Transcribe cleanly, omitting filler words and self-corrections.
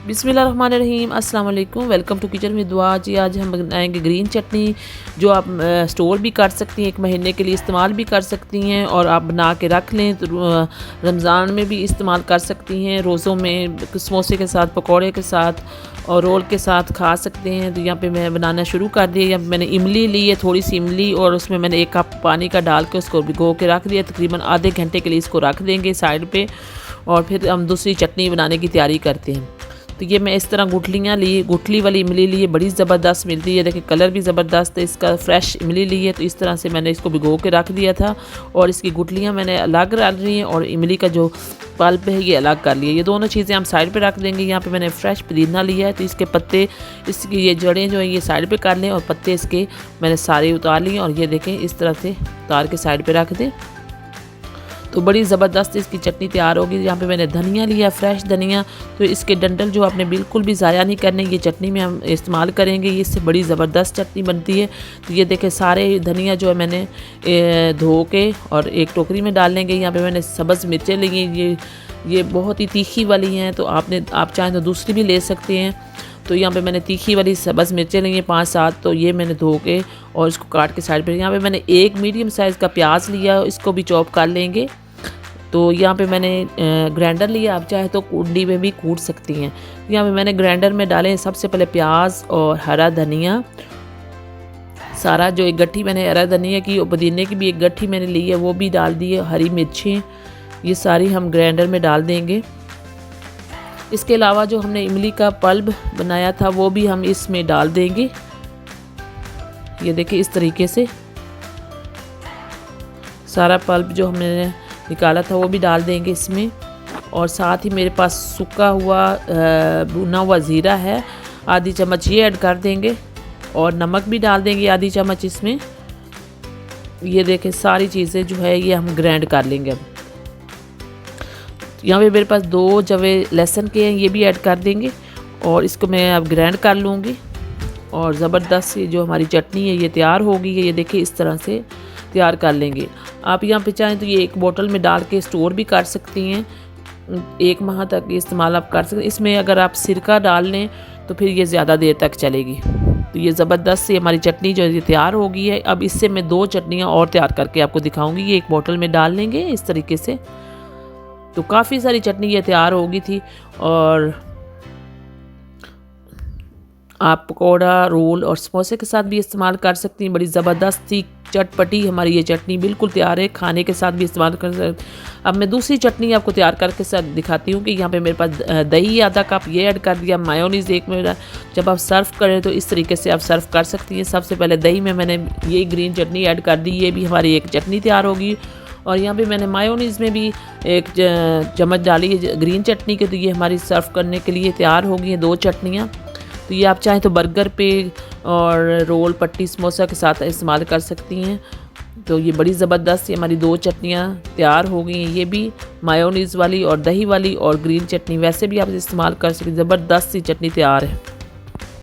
बिस्मिल्लाहिर्रहमानिर्रहीम, अस्सलाम वालेकुम। वेलकम टू किचन में दुआ। जी आज हम बनाएंगे ग्रीन चटनी, जो आप स्टोर भी कर सकती हैं, 1 महीने के लिए इस्तेमाल भी कर सकती हैं और आप बना के रख लें तो रमज़ान में भी इस्तेमाल कर सकती हैं, रोज़ों में समोसे के साथ, पकौड़े के साथ और रोल के साथ खा सकते हैं। तो यहाँ पे मैं बनाना शुरू कर दिया। यहाँ पे मैंने इमली ली है, थोड़ी सी इमली, और उसमें मैंने 1 कप पानी का डाल के उसको भिगो के रख दिया। तकरीबन आधे घंटे के लिए इसको रख देंगे साइड पे, और फिर हम दूसरी चटनी बनाने की तैयारी करते हैं। तो ये मैं इस तरह गुठलियाँ ली, गुठली वाली इमली ली है, बड़ी ज़बरदस्त मिलती है। देखिए कलर भी ज़बरदस्त है इसका, फ्रेश इमली ली है। तो इस तरह से मैंने इसको भिगो के रख दिया था और इसकी गुठलियाँ मैंने अलग रख ली हैं और इमली का जो पल्प है ये अलग कर लिया। ये दोनों चीज़ें हम साइड पे रख देंगे। यहाँ पे मैंने फ्रेश पुदीना लिया है, तो इसके पत्ते, इसकी ये जड़ें जो है ये साइड पे कर लें और पत्ते इसके मैंने सारे उतार लिए और ये देखें इस तरह से उतार के साइड पे रख दें। तो बड़ी ज़बरदस्त इसकी चटनी तैयार होगी। यहाँ पे मैंने धनिया लिया, फ्रेश धनिया, तो इसके डंठल जो आपने बिल्कुल भी ज़ाया नहीं करने, ये चटनी में हम इस्तेमाल करेंगे, ये इससे बड़ी ज़बरदस्त चटनी बनती है। तो ये देखें सारे धनिया जो है मैंने धो के और एक टोकरी में डाल लेंगे। यहाँ पे मैंने सब्ज़ मिर्चें ली हैं, ये बहुत ही तीखी वाली हैं, तो आप चाहें तो दूसरी भी ले सकते हैं। तो यहाँ पे मैंने तीखी वाली सब्ज़ मिर्चें ली हैं 5-7, तो ये मैंने धो के और इसको काट के साइड पे। यहाँ पे मैंने 1 मीडियम साइज़ का प्याज लिया, इसको भी चॉप कर लेंगे। तो यहाँ पे मैंने ग्राइंडर लिया, आप चाहे तो कूंडी में भी कूट सकती हैं। यहाँ पे मैंने ग्राइंडर में डाले सबसे पहले प्याज और हरा धनिया, सारा जो एक गट्ठी मैंने हरा धनिया की और पुदीने की भी एक गट्ठी मैंने ली है वो भी डाल दी है, हरी मिर्चें, ये सारी हम ग्राइंडर में डाल देंगे। इसके अलावा जो हमने इमली का पल्प बनाया था वो भी हम इसमें डाल देंगे। ये देखिए इस तरीके से सारा पल्प जो हमने निकाला था वो भी डाल देंगे इसमें। और साथ ही मेरे पास सूखा हुआ भुना हुआ ज़ीरा है, आधी चम्मच ये ऐड कर देंगे और नमक भी डाल देंगे आधी चम्मच इसमें। ये देखें सारी चीज़ें जो है ये हम ग्राइंड कर लेंगे। अब यहाँ पे मेरे पास 2 जवे लहसुन के हैं, ये भी ऐड कर देंगे और इसको मैं अब ग्राइंड कर लूँगी और ज़बरदस्त ये जो हमारी चटनी है ये तैयार होगी। ये देखिए इस तरह से तैयार कर लेंगे। आप यहाँ पे चाहें तो ये 1 बोतल में डाल के स्टोर भी कर सकती हैं, 1 माह तक इस्तेमाल आप कर सकते हैं। इसमें अगर आप सिरका डाल लें तो फिर ये ज़्यादा देर तक चलेगी। तो ये ज़बरदस्त सी हमारी चटनी जो है तैयार हो गई है। अब इससे मैं 2 चटनियाँ और तैयार करके आपको दिखाऊंगी। ये 1 बोतल में डाल लेंगे इस तरीके से। तो काफ़ी सारी चटनी ये तैयार हो गई थी और आप पकौड़ा, रोल और समोसे के साथ भी इस्तेमाल कर सकती हैं। बड़ी ज़बरदस्त सी चटपटी हमारी ये चटनी बिल्कुल तैयार है, खाने के साथ भी इस्तेमाल कर सकते। अब मैं दूसरी चटनी आपको तैयार करके साथ दिखाती हूँ कि यहाँ पे मेरे पास दही आधा कप ये ऐड कर दिया, मायोनीज़ 1 में। जब आप सर्व करें तो इस तरीके से आप सर्व कर सकती हैं। सबसे पहले दही में मैंने ये ग्रीन चटनी ऐड कर दी, ये भी हमारी एक चटनी तैयार होगी। और यहाँ पे मैंने मायोनीज़ में भी 1 चम्मच डाली है ग्रीन चटनी के, तो ये हमारी सर्व करने के लिए तैयार हो गई हैं 2 चटनियाँ। तो ये आप चाहें तो बर्गर पे और रोल, पट्टी, समोसा के साथ इस्तेमाल कर सकती हैं। तो ये बड़ी ज़बरदस्त हमारी 2 चटनियाँ तैयार हो गई हैं, ये भी मायोनीज़ वाली और दही वाली और ग्रीन चटनी। वैसे भी आप इस्तेमाल कर सकते, ज़बरदस्त सी चटनी तैयार है।